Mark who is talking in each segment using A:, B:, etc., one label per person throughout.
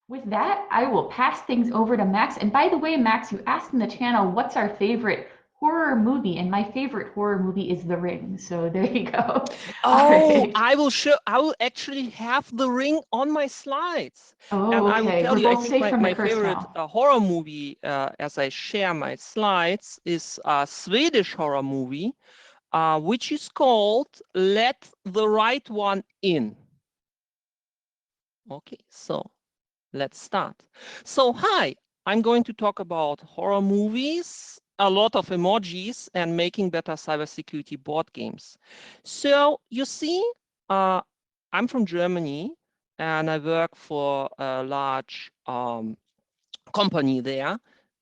A: With that, I will pass things over to Max. And by the way, Max, you asked in the channel, what's our favorite horror movie? And my favorite horror movie is The Ring. So there you go. All
B: Oh,
A: right.
B: I will actually have The Ring on my slides. And
A: Oh,
B: I will
A: okay.
B: tell
A: We're
B: you, I
A: both
B: think
A: safe from the
B: my
A: curse
B: favorite
A: now.
B: horror movie, as I share my slides, is a Swedish horror movie, which is called Let the Right One In. Okay, so let's start. So hi, I'm going to talk about horror movies, a lot of emojis, and making better cybersecurity board games. So you see, I'm from Germany, and I work for a large company there.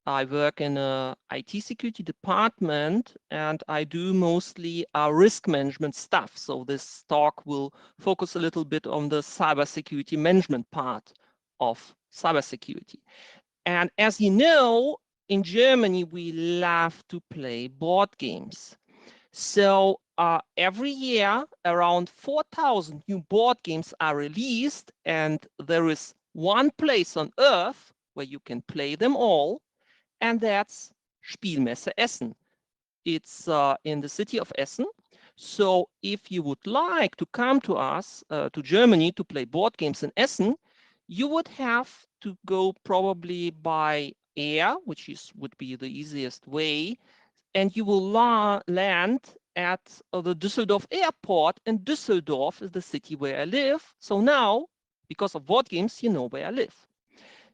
B: I work in a IT security department, and I do mostly risk management stuff. So this talk will focus a little bit on the cybersecurity management part of cybersecurity. And as you know, in Germany, we love to play board games. So every year, around 4,000 new board games are released, and there is one place on Earth where you can play them all, and that's Spielmesse Essen. It's in the city of Essen. So if you would like to come to us, to Germany, to play board games in Essen, you would have to go probably by air, which would be the easiest way, and you will land at the Düsseldorf airport, and Düsseldorf is the city where I live. So now, because of board games, you know where I live.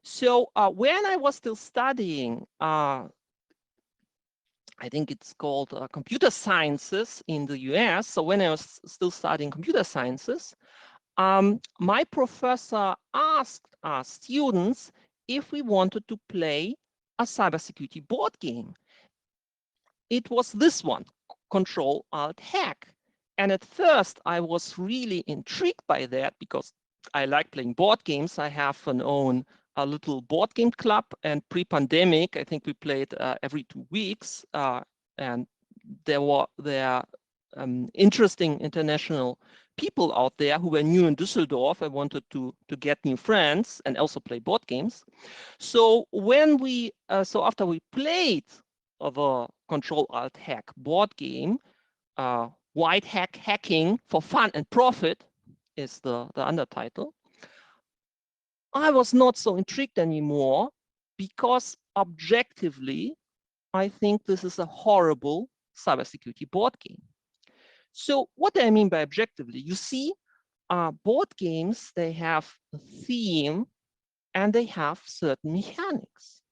B: So when I was still studying, I think it's called computer sciences in the US. So when I was still studying computer sciences, my professor asked our students if we wanted to play a cybersecurity board game. It was this one, Control Alt Hack. And at first I was really intrigued by that because I like playing board games. I have a little board game club, and pre-pandemic, I think we played every 2 weeks. And there were interesting international people out there who were new in Düsseldorf. I wanted to get new friends and also play board games. So when so after we played the Control Alt Hack board game, White Hack Hacking for Fun and Profit is the undertitle, I was not so intrigued anymore because objectively, I think this is a horrible cybersecurity board game. So what do I mean by objectively? You see, board games, they have a theme and they have certain mechanics.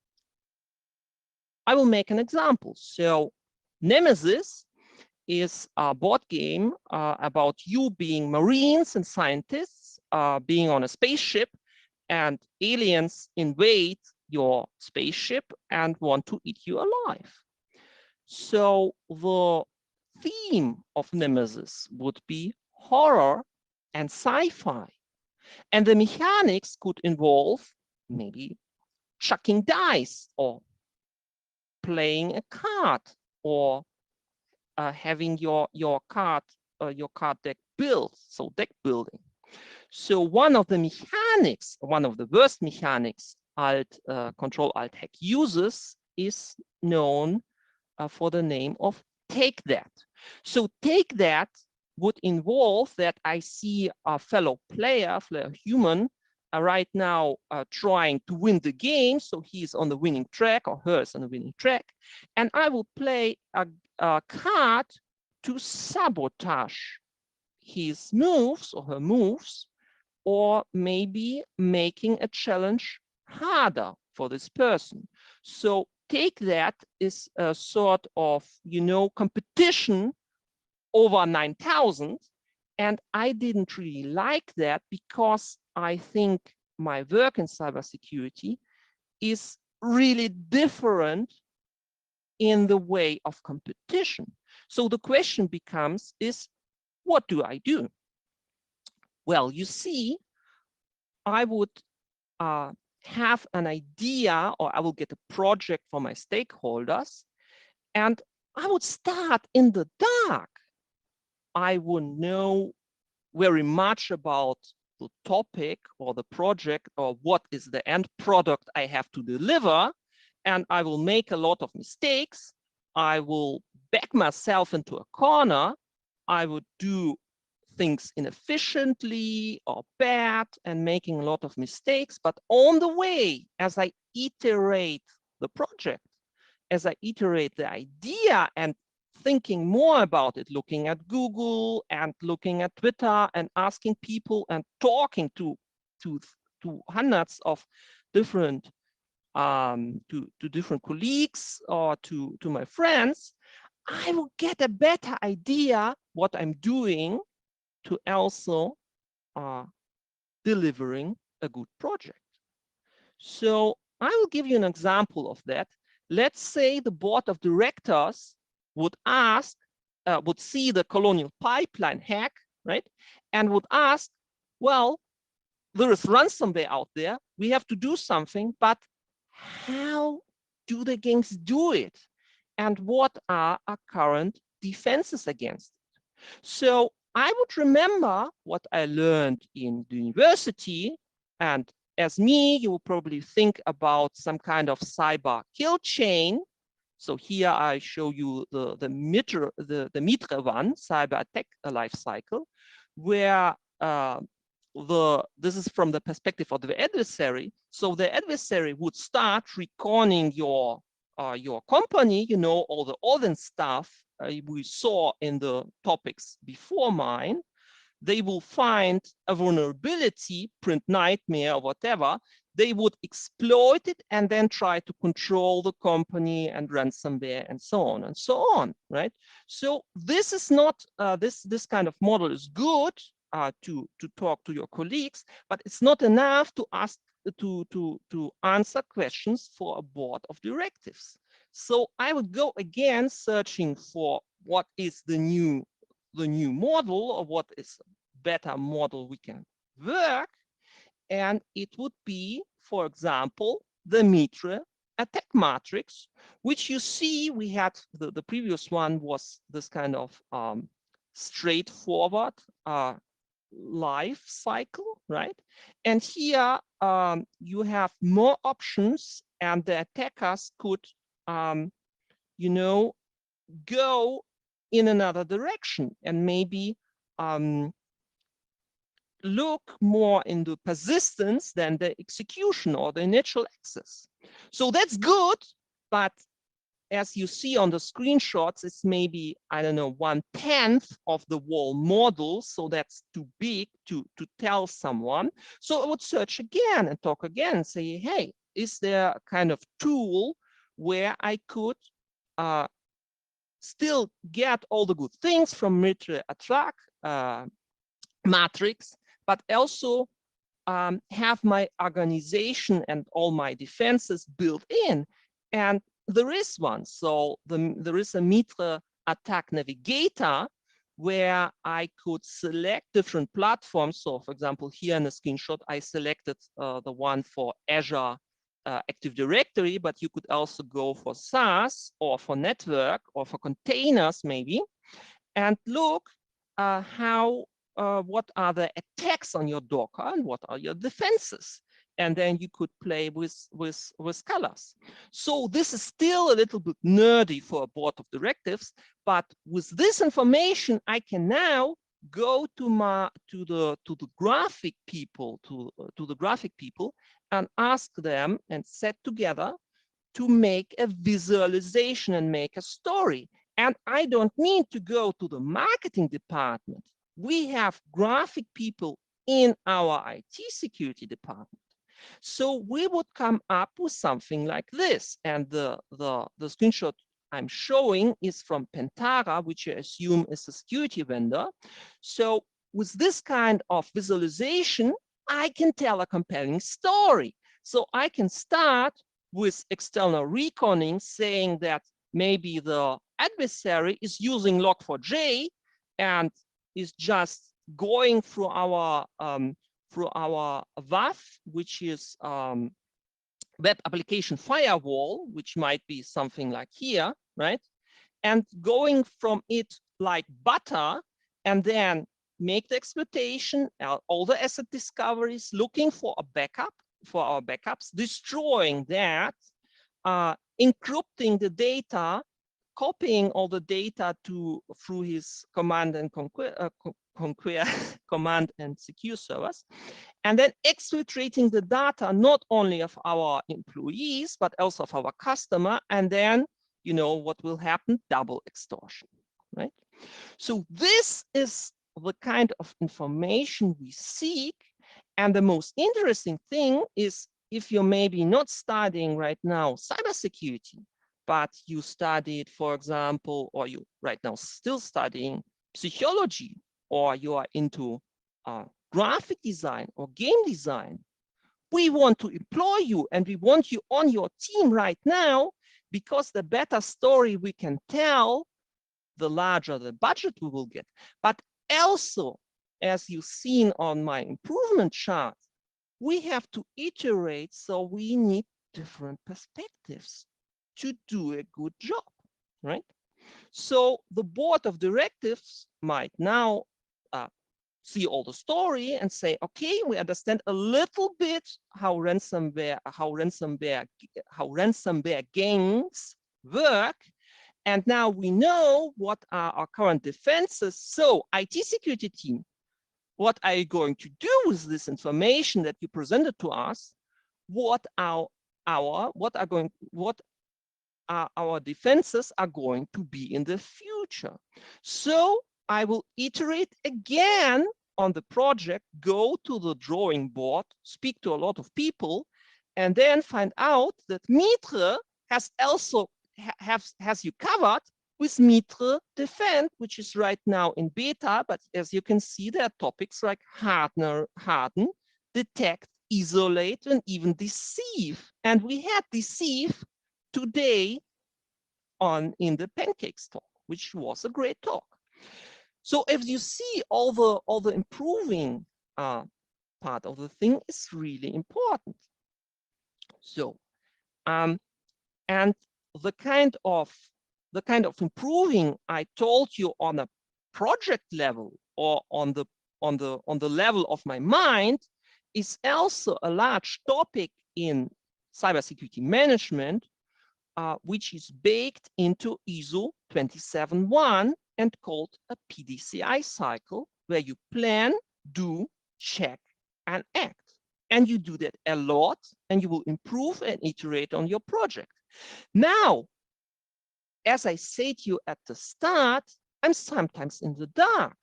B: I will make an example. So Nemesis is a board game about you being Marines and scientists, being on a spaceship, and aliens invade your spaceship and want to eat you alive. So the theme of Nemesis would be horror and sci-fi. And the mechanics could involve maybe chucking dice or playing a card or having your card deck built, so deck building. So one of the mechanics, one of the worst mechanics Control Alt Hack uses is known for the name of Take That. So Take That would involve that I see a fellow player, human, right now trying to win the game. So he's on the winning track, or her is on the winning track. And I will play a card to sabotage his moves or her moves, or maybe making a challenge harder for this person. So Take That is a sort of, competition over 9,000. And I didn't really like that because I think my work in cybersecurity is really different in the way of competition. So the question becomes is, what do I do? Well, you see, I would have an idea, or I will get a project from my stakeholders, and I would start in the dark. I wouldn't know very much about the topic or the project or what is the end product I have to deliver, and I will make a lot of mistakes. I will back myself into a corner. I would do things inefficiently or bad and making a lot of mistakes. But on the way, as I iterate the project, as I iterate the idea and thinking more about it, looking at Google and looking at Twitter and asking people and talking to hundreds of different to different colleagues or to my friends, I will get a better idea what I'm doing to also delivering a good project. So I will give you an example of that. Let's say the board of directors would ask, would see the colonial pipeline hack, right? And would ask, well, there is ransomware out there. We have to do something, but how do the games do it? And what are our current defenses against it? So I would remember what I learned in the university, and as me, you will probably think about some kind of cyber kill chain. So here I show you the Mitre one, cyber attack life cycle, where this is from the perspective of the adversary. So the adversary would start reconning your company, you know, all the other stuff we saw in the topics before mine. They will find a vulnerability, print nightmare or whatever. They would exploit it and then try to control the company and ransomware and so on and so on, right? So this is not, this kind of model is good to talk to your colleagues, but it's not enough to ask to answer questions for a board of directives. So I would go again searching for what is the new model or what is a better model we can work. And it would be, for example, the Mitre attack matrix, which you see we had, the previous one was this kind of straightforward life cycle, right? And here you have more options and the attackers could, you know, go in another direction and maybe look more into persistence than the execution or the initial access. So that's good, but as you see on the screenshots, it's maybe, I don't know, 1/10 of the whole model. So that's too big to tell someone. So I would search again and talk again and say, hey, is there a kind of tool where I could still get all the good things from Mitre attack matrix, but also have my organization and all my defenses built in? And there is one. So there is a Mitre attack navigator where I could select different platforms. So for example, here in the screenshot, I selected the one for Azure Active Directory, but you could also go for SaaS or for network or for containers maybe, and look what are the attacks on your Docker and what are your defenses. And then you could play with colors. So this is still a little bit nerdy for a board of directives, but with this information, I can now go to the graphic people, to the graphic people, and ask them and set together to make a visualization and make a story. And I don't need to go to the marketing department. We have graphic people in our IT security department. So we would come up with something like this. And the screenshot I'm showing is from Pentara, which I assume is a security vendor. So with this kind of visualization, I can tell a compelling story. So I can start with external reconning, saying that maybe the adversary is using Log4j and is just going through our WAF, which is web application firewall, which might be something like here, right? And going from it like butter, and then make the exploitation, all the asset discoveries, looking for a backup, for our backups, destroying that, encrypting the data, copying all the data through his command and conquer command and secure servers, and then exfiltrating the data not only of our employees but also of our customer. And then you know what will happen? Double extortion, right? So this is the kind of information we seek. And the most interesting thing is, if you're maybe not studying right now cybersecurity, but you studied, for example, or you right now still studying psychology, or you are into graphic design or game design, we want to employ you and we want you on your team right now, because the better story we can tell, the larger the budget we will get. But also, as you've seen on my improvement chart, we have to iterate, so we need different perspectives to do a good job, right? So the board of directors might now see all the story and say, okay, we understand a little bit how ransomware gangs work, and now we know what are our current defenses. So IT security team, what are you going to do with this information that you presented to us? What are our defenses are going to be in the future? So I will iterate again on the project, go to the drawing board, speak to a lot of people, and then find out that Mitre has also has you covered with Mitre Defend, which is right now in beta. But as you can see, there are topics like harden, detect, isolate, and even deceive. And we had deceive today in the Pancakes talk, which was a great talk. So as you see, all the improving part of the thing is really important. So and the kind of improving I told you on a project level, or on the level of my mind, is also a large topic in cybersecurity management, which is baked into ISO 271 and called a PDCI cycle, where you plan, do, check, and act. And you do that a lot, and you will improve and iterate on your project. Now, as I said to you at the start, I'm sometimes in the dark,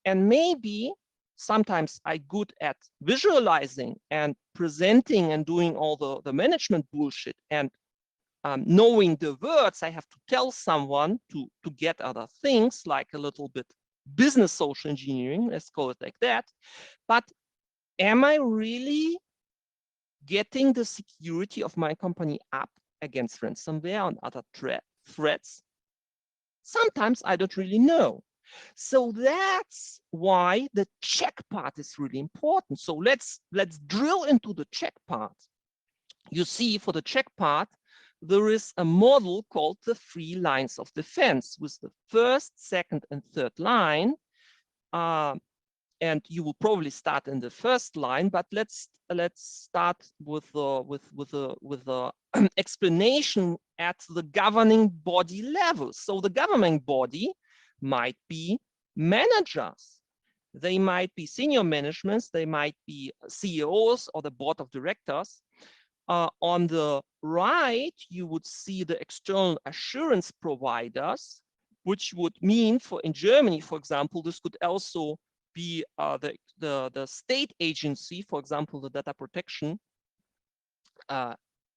B: and maybe sometimes I'm good at visualizing and presenting and doing all the management bullshit, and knowing the words I have to tell someone to get other things, like a little bit business social engineering, let's call it like that. But am I really getting the security of my company up against ransomware and other threats? Sometimes I don't really know. So that's why the check part is really important. So let's drill into the check part. You see, for the check part, there is a model called the 3 lines of defense, with the first, second, and third line. And you will probably start in the first line, but let's start with the explanation at the governing body level. So the governing body might be managers, they might be senior managements, they might be CEOs or the board of directors. On the right, you would see the external assurance providers, which would mean, in Germany, for example, this could also be the state agency, for example, the data protection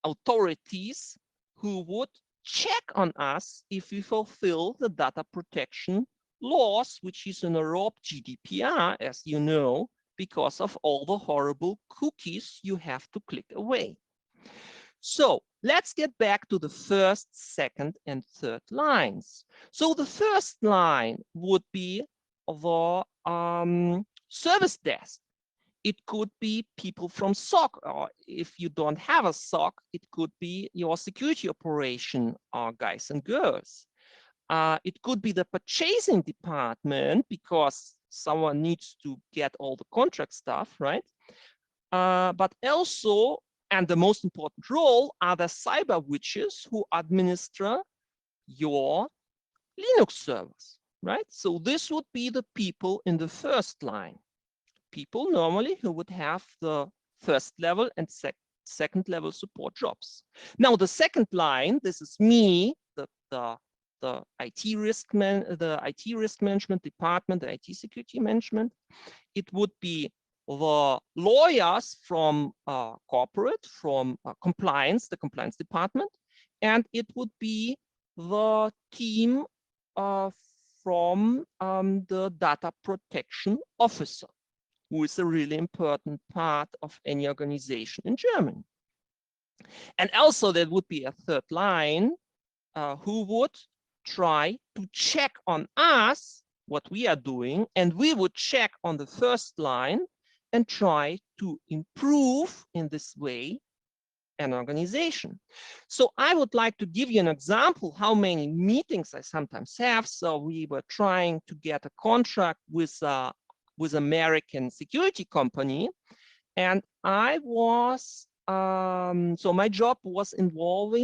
B: authorities, who would check on us if we fulfill the data protection laws, which is in Europe GDPR, as you know, because of all the horrible cookies you have to click away. So let's get back to the first, second, and third lines. So the first line would be the service desk. It could be people from SOC, or if you don't have a SOC, it could be your security operation guys and girls. It could be the purchasing department, because someone needs to get all the contract stuff, right? But also, and the most important role, are the cyber witches who administer your Linux servers, right? So this would be the people in the first line. People normally who would have the first level and second level support jobs. Now the second line, this is me, the IT risk management department, the IT security management. It would be the lawyers from corporate, from compliance, the compliance department, and it would be the team from the data protection officer, who is a really important part of any organization in Germany. And also there would be a third line who would try to check on us what we are doing, and we would check on the first line and try to improve in this way an organization. So I would like to give you an example how many meetings I sometimes have. So we were trying to get a contract with American security company, and I was so my job was involved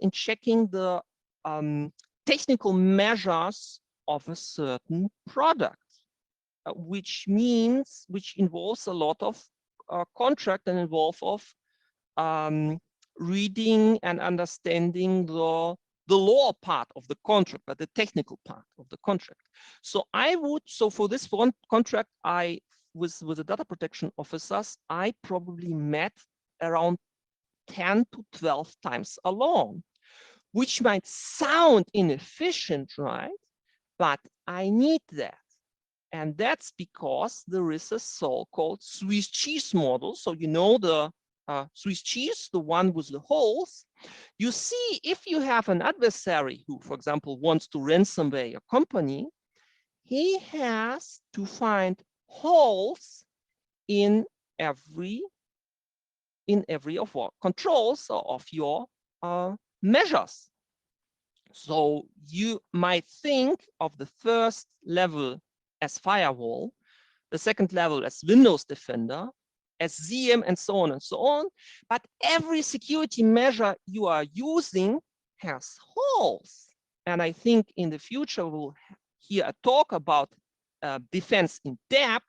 B: in checking the technical measures of a certain product, which involves a lot of contract and reading and understanding the law part of the contract, but the technical part of the contract. So for this one contract, with the data protection officers, I probably met around 10 to 12 times alone, which might sound inefficient, right? But I need that. And that's because there is a so-called Swiss cheese model. So you know the Swiss cheese, the one with the holes. You see, if you have an adversary who, for example, wants to ransomware your company, he has to find holes in every of your controls or of your measures. So you might think of the first level as firewall, the second level as Windows Defender, as ZM, and so on and so on. But every security measure you are using has holes. And I think in the future we'll hear a talk about defense in depth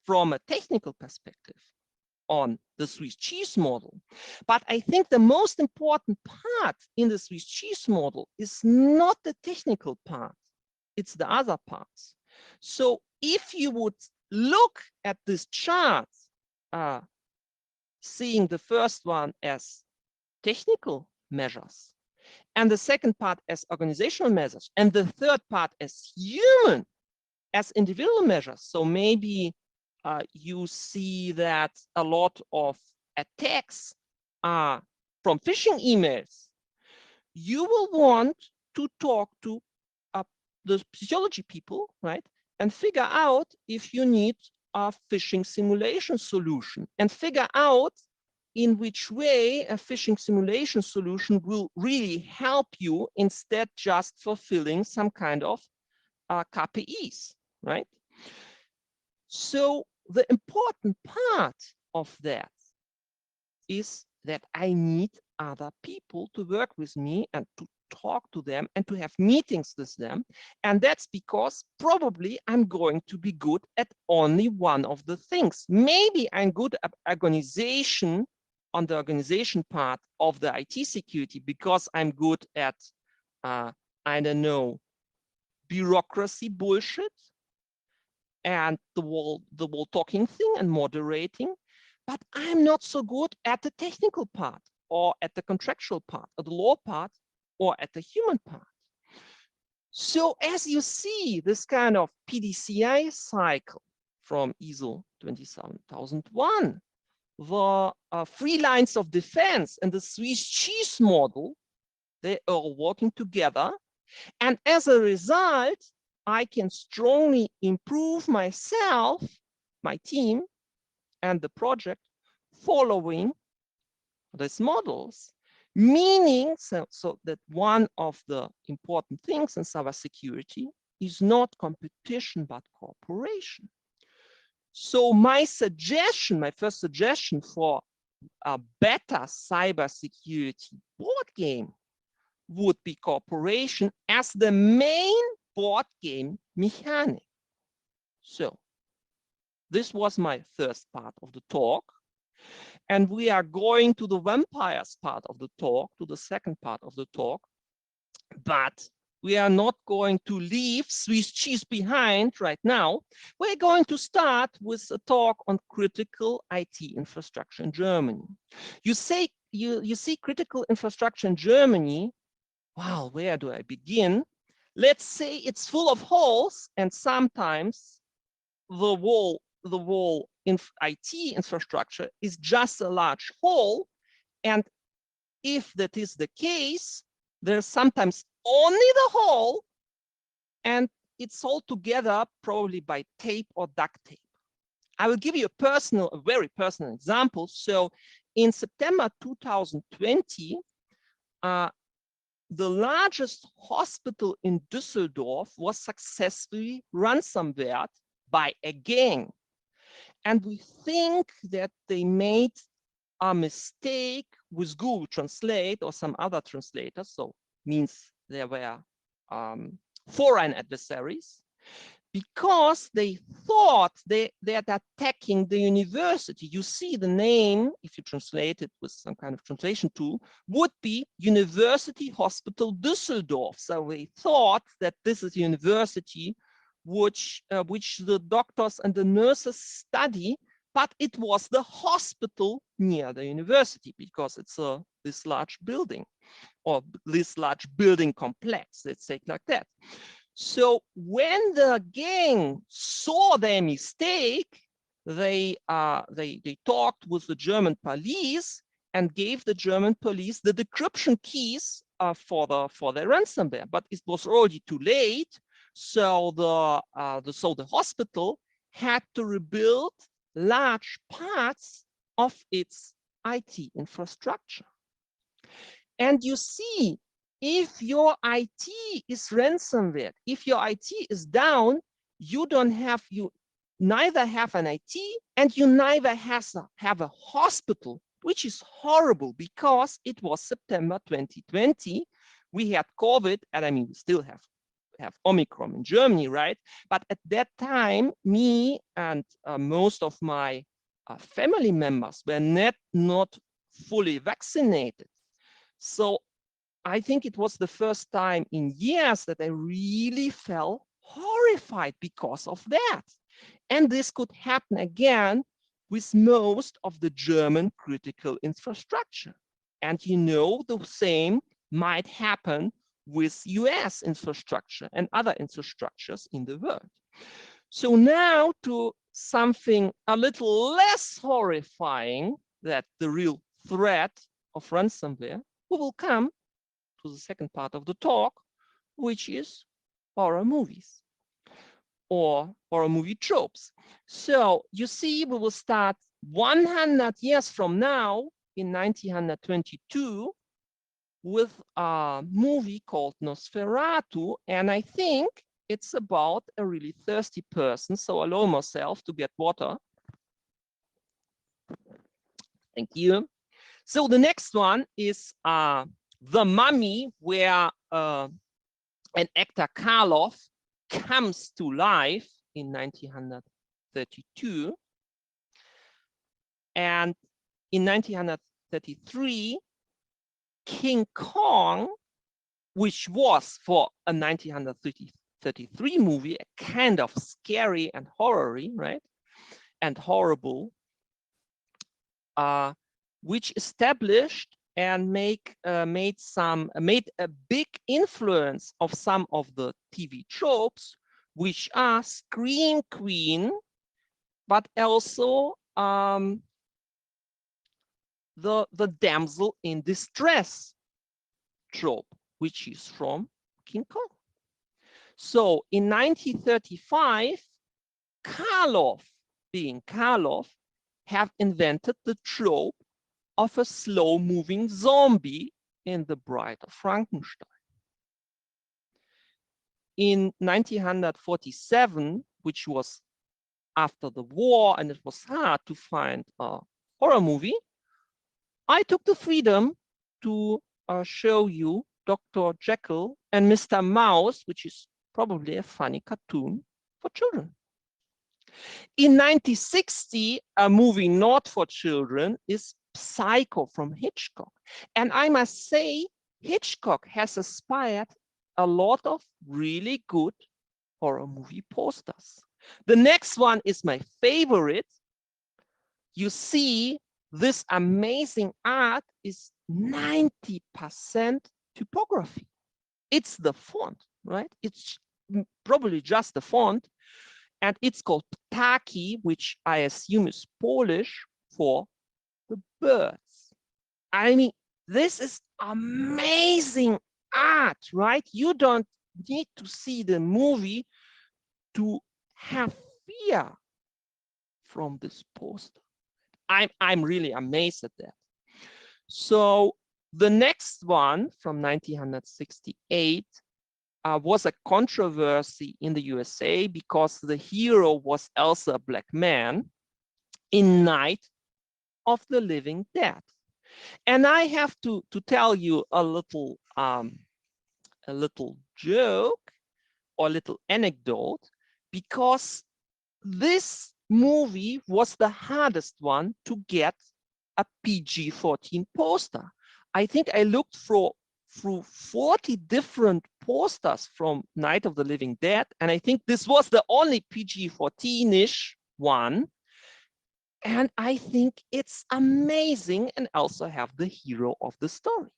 B: from a technical perspective on the Swiss cheese model. But I think the most important part in the Swiss cheese model is not the technical part, it's the other parts. So if you would look at this chart, seeing the first one as technical measures, and the second part as organizational measures, and the third part as human, as individual measures. So maybe you see that a lot of attacks are from phishing emails. You will want to talk to the psychology people, right? And figure out if you need a phishing simulation solution, and figure out in which way a phishing simulation solution will really help you instead just fulfilling some kind of KPIs, right? So the important part of that is that I need other people to work with me and to talk to them and to have meetings with them. And that's because probably I'm going to be good at only one of the things. Maybe I'm good at organization, on the organization part of the IT security, because I'm good at, I don't know, bureaucracy bullshit and the wall talking thing and moderating. But I'm not so good at the technical part, or at the contractual part, or the law part, or at the human part. So as you see, this kind of PDCA cycle from ISO 27001, the 3 lines of defense and the Swiss cheese model, they are working together. And as a result, I can strongly improve myself, my team, and the project following these models, meaning so that one of the important things in cybersecurity is not competition, but cooperation. So my suggestion, my first suggestion for a better cybersecurity board game would be cooperation as the main board game mechanic. So this was my first part of the talk. And we are going to the vampires part of the talk, to the second part of the talk. But we are not going to leave Swiss cheese behind right now. We're going to start with a talk on critical IT infrastructure in Germany. You see critical infrastructure in Germany. Wow, where do I begin? Let's say it's full of holes, and sometimes the wall in IT infrastructure is just a large hole. And if that is the case, there's sometimes only the hole, and it's all together probably by tape or duct tape. I will give you a very personal example. So in September 2020, the largest hospital in Düsseldorf was successfully ransomware by a gang. And we think that they made a mistake with Google Translate or some other translators, so means there were foreign adversaries, because they thought they're attacking the university. You see the name, if you translate it with some kind of translation tool, would be University Hospital Düsseldorf. So they thought that this is a university which the doctors and the nurses study, but it was the hospital near the university, because it's this large building, or this large building complex, let's say it like that. So when the gang saw their mistake, they talked with the German police and gave the German police the decryption keys for their ransomware. But it was already too late. So the hospital had to rebuild large parts of its IT infrastructure. And you see, if your IT is ransomware, if your IT is down, you neither have an IT and you neither have a hospital, which is horrible, because it was September 2020. We had COVID, and I mean, we still have Omicron in Germany, right? But at that time, me and most of my family members were not fully vaccinated. So I think it was the first time in years that I really felt horrified because of that. And this could happen again with most of the German critical infrastructure. And you know, the same might happen with US infrastructure and other infrastructures in the world. So now to something a little less horrifying, that the real threat of ransomware, we will come to the second part of the talk, which is horror movies or horror movie tropes. So you see, we will start 100 years from now in 1922 with a movie called Nosferatu, and I think it's about a really thirsty person. So allow myself to get water. Thank you. So the next one is The Mummy, where an actor Karloff comes to life in 1932. And in 1933, King Kong, which was for a 1933 movie, a kind of scary and horror-y, right? And horrible, which established and made a big influence of some of the TV tropes, which are Scream Queen, but also the damsel in distress trope, which is from King Kong. So in 1935, Karloff, being Karloff, have invented the trope of a slow-moving zombie in The Bride of Frankenstein. in 1947, which was after the war, and it was hard to find a horror movie, I took the freedom to show you Dr. Jekyll and Mr. Mouse, which is probably a funny cartoon for children. In 1960, a movie not for children is Psycho from Hitchcock. And I must say, Hitchcock has inspired a lot of really good horror movie posters. The next one is my favorite. You see, this amazing art is 90% typography. It's the font, right? It's probably just the font. And it's called ptaki, which I assume is Polish for the birds. I mean, this is amazing art, right? You don't need to see the movie to have fear from this poster. I'm really amazed at that. So the next one from 1968 was a controversy in the USA because the hero was also a black man in Night of the Living Dead. And I have to tell you a little joke or a little anecdote, because this movie was the hardest one to get a PG-13 poster. I think I looked through 40 different posters from Night of the Living Dead, and I think this was the only PG-14-ish one. And I think it's amazing, and also have the hero of the story.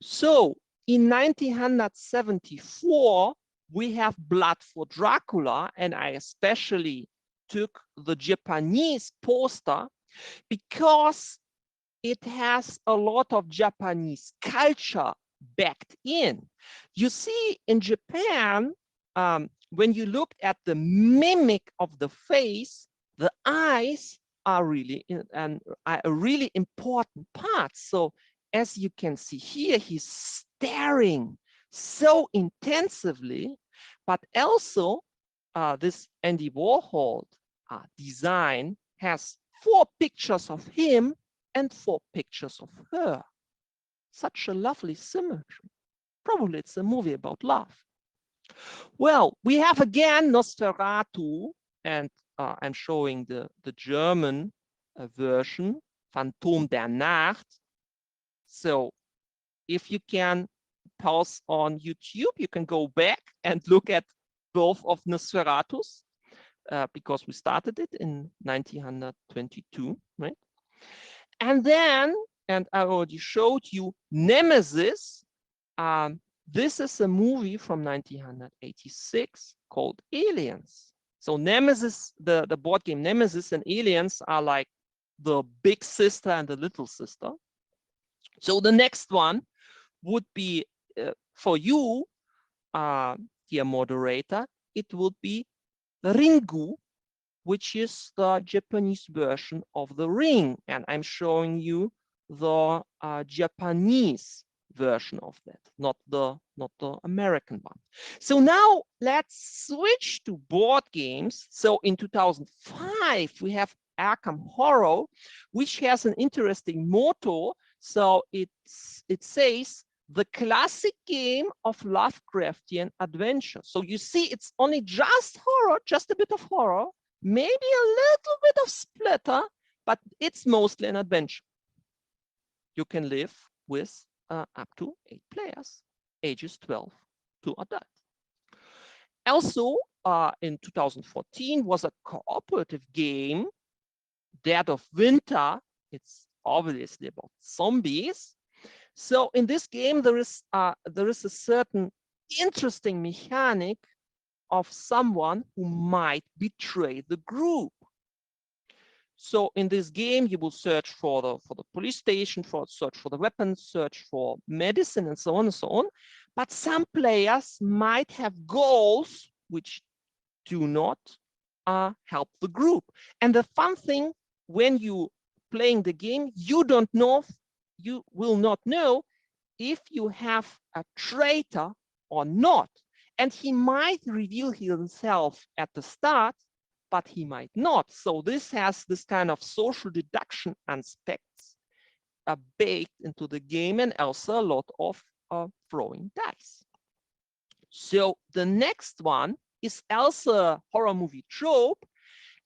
B: So in 1974, we have Blood for Dracula, and I especially took the Japanese poster because it has a lot of Japanese culture backed in. You see, in Japan, when you look at the mimic of the face, the eyes are really a really important part. So as you can see here, he's staring so intensively, but also this Andy Warhol design has 4 pictures of him and 4 pictures of her. Such a lovely symmetry. Probably it's a movie about love. Well, we have again Nosferatu, and I'm showing the German version, Phantom der Nacht. So if you can pause on YouTube, you can go back and look at both of Nosferatus, because we started it in 1922, right? And then, and I already showed you Nemesis. This is a movie from 1986 called Aliens. So Nemesis, the board game Nemesis and Aliens are like the big sister and the little sister. So the next one would be for you, dear moderator, it would be Ringu, which is the Japanese version of the ring. And I'm showing you the Japanese version of that, not the American one. So now let's switch to board games. So in 2005, we have Arkham Horror, which has an interesting motto. So it says, the classic game of Lovecraftian adventure. So you see, it's only just horror, just a bit of horror, maybe a little bit of splatter, but it's mostly an adventure. You can live with up to 8 players, ages 12 to adult. Also, in 2014 was a cooperative game, Dead of Winter. It's obviously about zombies. So in this game, there is a certain interesting mechanic of someone who might betray the group. So in this game, you will search for the police station, search for the weapons, search for medicine, and so on and so on. But some players might have goals which do not help the group. And the fun thing, when you playing the game, you will not know if you have a traitor or not. And he might reveal himself at the start, but he might not. So this has this kind of social deduction aspects baked into the game, and also a lot of throwing dice. So the next one is also a horror movie trope,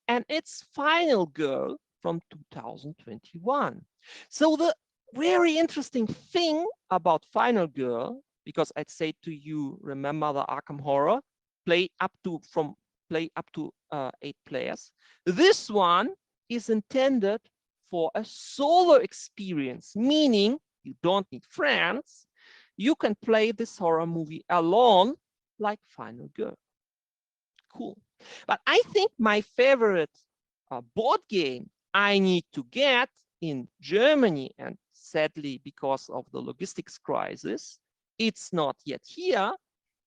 B: and it's Final Girl from 2021. So the very interesting thing about Final Girl, because I'd say to you, remember the Arkham Horror, play up to 8 players. This one is intended for a solo experience, meaning you don't need friends. You can play this horror movie alone, like Final Girl. Cool. But I think my favorite board game I need to get in Germany, and sadly, because of the logistics crisis, it's not yet here,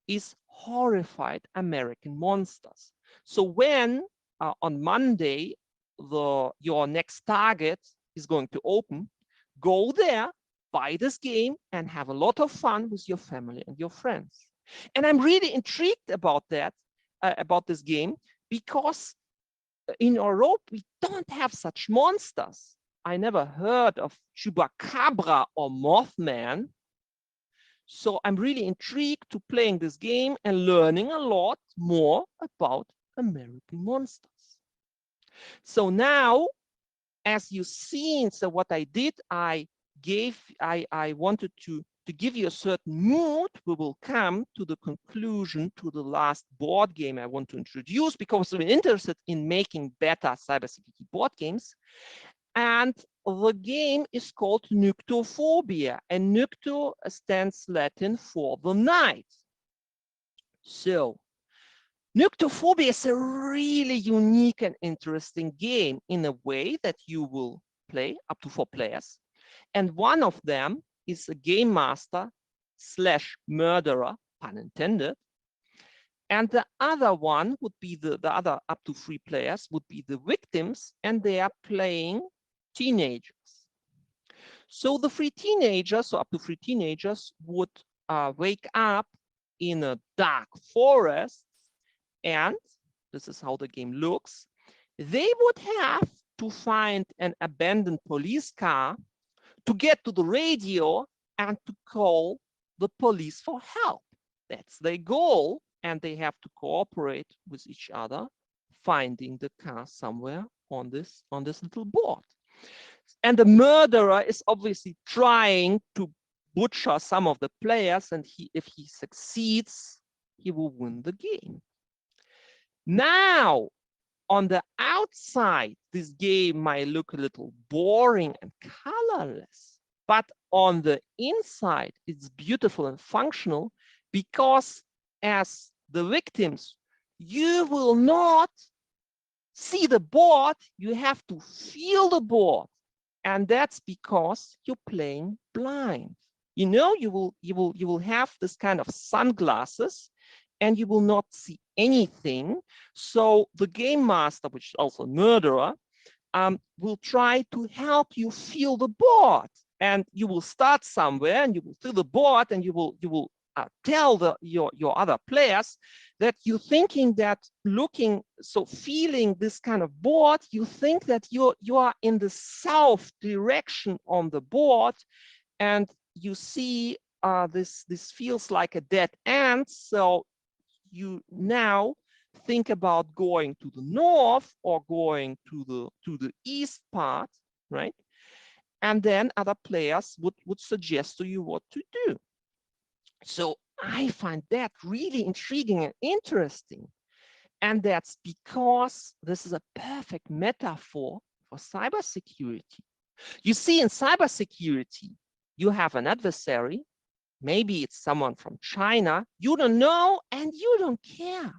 B: is Horrified American Monsters. So when on Monday your next Target is going to open, go there, buy this game, and have a lot of fun with your family and your friends. And I'm really intrigued about that, about this game, because in Europe we don't have such monsters. I never heard of Chupacabra or Mothman. So I'm really intrigued to playing this game and learning a lot more about American monsters. So now, as you've seen, so what I did, I wanted to give you a certain mood. We will come to the conclusion, to the last board game I want to introduce, because we're interested in making better cybersecurity board games. And the game is called Nyctophobia, and Nycto stands Latin for the night. So Nyctophobia is a really unique and interesting game in a way that you will play up to 4 players. And one of them is a game master slash murderer, pun intended. And the other one would be the other up to 3 players would be the victims, and they are playing teenagers. So the 3 teenagers, so up to 3 teenagers, would wake up in a dark forest, and this is how the game looks. They would have to find an abandoned police car to get to the radio and to call the police for help. That's their goal, and they have to cooperate with each other, finding the car somewhere on this little board. And the murderer is obviously trying to butcher some of the players, and if he succeeds, he will win the game. Now, on the outside, this game might look a little boring and colorless, but on the inside, it's beautiful and functional, because as the victims, you will not see the board, you have to feel the board. And that's because you're playing blind. You know, you will have this kind of sunglasses, and you will not see anything. So the game master, which is also a murderer, will try to help you feel the board. And you will start somewhere, and you will feel the board, and you will tell your other players that you're thinking that feeling this kind of board, you think that you are in the south direction on the board, and you see this feels like a dead end. So you now think about going to the north or going to the east part, right? And then other players would suggest to you what to do. So I find that really intriguing and interesting. And that's because this is a perfect metaphor for cybersecurity. You see, in cybersecurity, you have an adversary. Maybe it's someone from China. You don't know, and you don't care,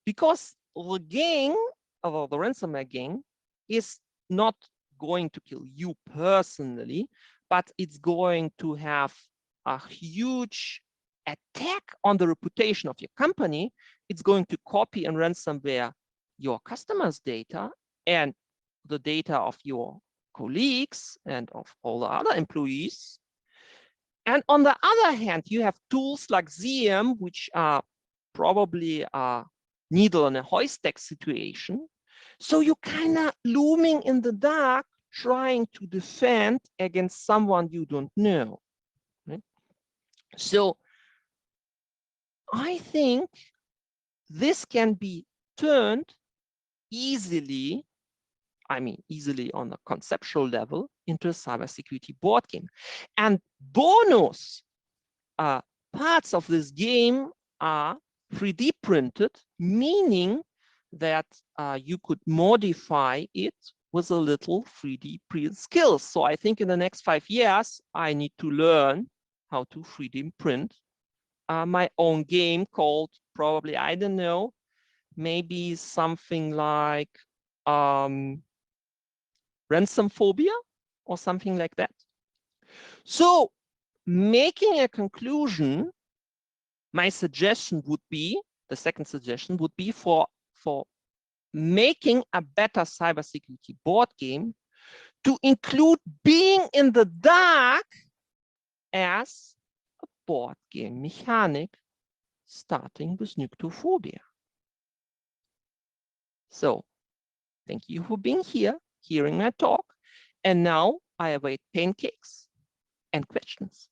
B: because the gang, or the ransomware gang, is not going to kill you personally, but it's going to have a huge attack on the reputation of your company. It's going to copy and ransomware your customers' data and the data of your colleagues and of all the other employees. And on the other hand, you have tools like ZM, which are probably a needle on a haystack situation. So you're kind of looming in the dark, trying to defend against someone you don't know. Right? So I think this can be turned easily, easily on a conceptual level, into a cybersecurity board game. And bonus parts of this game are 3D printed, meaning that you could modify it with a little 3D print skills. So I think in the next 5 years, I need to learn how to 3D print my own game called probably, I don't know, maybe something like ransom phobia or something like that. So making a conclusion, my suggestion would be, the second suggestion would be for making a better cybersecurity board game to include being in the dark as a board game mechanic, starting with nyctophobia. So thank you for being here, hearing my talk. And now I await pancakes and questions.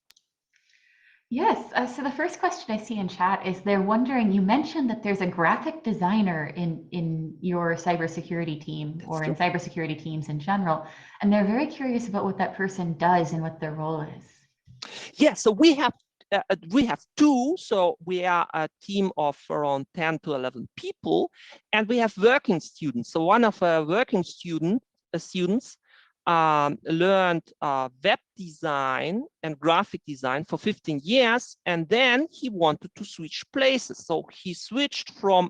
A: Yes, so the first question I see in chat is they're wondering, you mentioned that there's a graphic designer in your cybersecurity team or in cybersecurity teams in general, and they're very curious about what that person does and what their role is.
B: Yeah, so we have two, so we are a team of around 10 to 11 people, and we have working students. So one of our working students learned web design and graphic design for 15 years, and then he wanted to switch places. So he switched from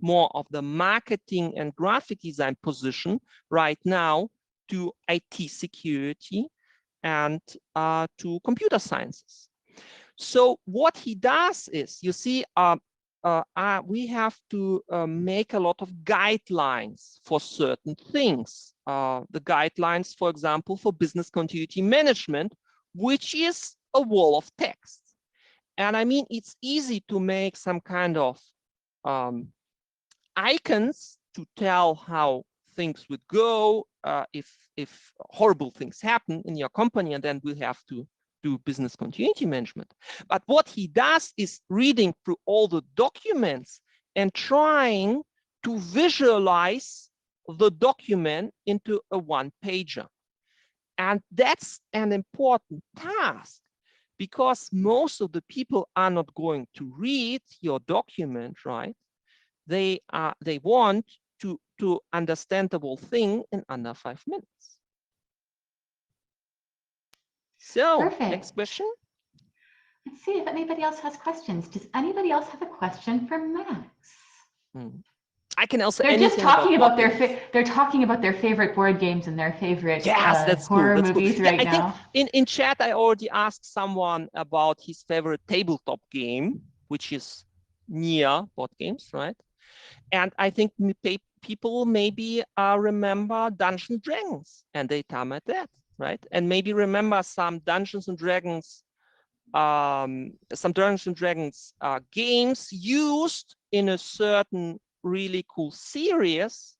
B: more of the marketing and graphic design position right now to IT security and to computer sciences. So what he does is, you see, we have to make a lot of guidelines for certain things. The guidelines, for example, for business continuity management, which is a wall of text. And I mean, it's easy to make some kind of icons to tell how things would go if horrible things happen in your company, and then we'll have to do business continuity management. But what he does is reading through all the documents and trying to visualize the document into a one-pager. And that's an important task, because most of the people are not going to read your document, right? They want to understand the whole thing in under 5 minutes. So,
A: Perfect.
B: next question.
A: Let's see if anybody else has questions. Does anybody else have a question for Max?
B: I can also.
A: They're just talking about they're talking about their favorite board games and their favorite horror movies right now.
B: I think in chat I already asked someone about his favorite tabletop game, which is near board games, right? And I think people maybe remember Dungeons and Dragons and they time at that, right? And maybe remember some Dungeons and Dragons games used in a certain really cool series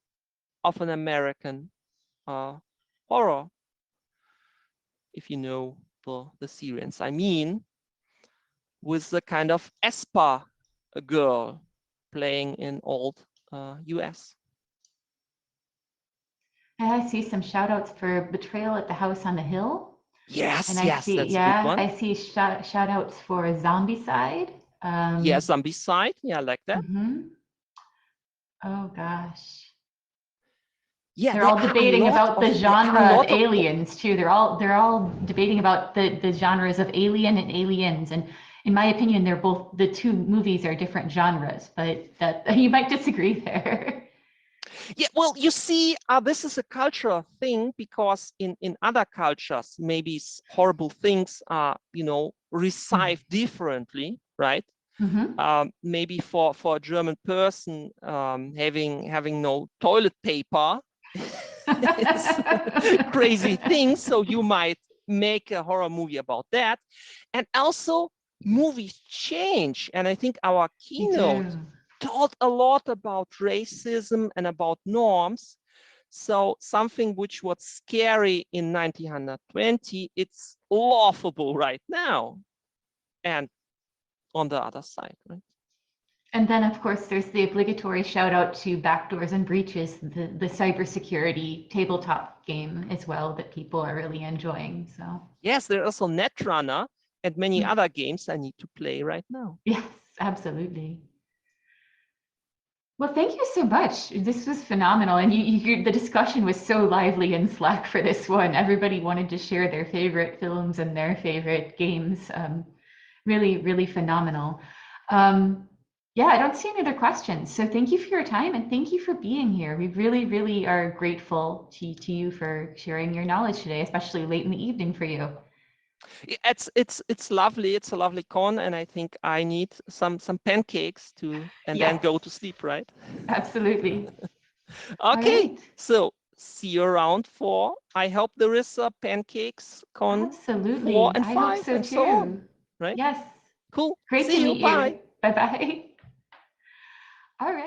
B: of an American horror, if you know the series. I mean, with the kind of Esper girl playing in old US.
A: And I see some shout outs for Betrayal at the House on the Hill.
B: Yes,
A: and
B: yes, that's a good one.
A: I see shout outs for Zombicide.
B: Yeah, Zombicide. Yeah, I like that.
A: Oh gosh.
B: Yeah,
A: they're all debating about the genre of aliens too. They're all debating about the genres of Alien and Aliens, and in my opinion, they're both, the two movies are different genres, but that you might disagree there.
B: Yeah, well, you see, this is a cultural thing, because in other cultures, maybe horrible things are, received differently, right? Maybe for a German person, having no toilet paper is crazy thing. So you might make a horror movie about that. And also, movies change, and I think our
A: They
B: keynote
A: do.
B: taught a lot about racism and about norms. So something which was scary in 1920, it's laughable right now. And on the other side, right?
A: And then, of course, there's the obligatory shout out to Backdoors and Breaches, the cybersecurity tabletop game as well that people are really enjoying. So
B: Yes, there's also Netrunner and many
A: Mm.
B: other games I need to play right now.
A: Yes, absolutely. Well, thank you so much. This was phenomenal. And the discussion was so lively in Slack for this one. Everybody wanted to share their favorite films and their favorite games. Really, really phenomenal. Yeah, I don't see any other questions. So thank you for your time and thank you for being here. We really, really are grateful to you for sharing your knowledge today, especially late in the evening for you.
B: It's lovely. It's a lovely con, and I think I need some pancakes and then
A: Yes,
B: go to sleep, right?
A: absolutely. All
B: Okay,
A: right.
B: so see you around for. I hope there is a PancakesCon 4
A: Absolutely.
B: and
A: I hope
B: 5
A: so
B: and so on,
A: too.
B: right?
A: Yes.
B: Cool.
A: Great to
B: See you.
A: meet you.
B: Bye.
A: Bye bye. All right.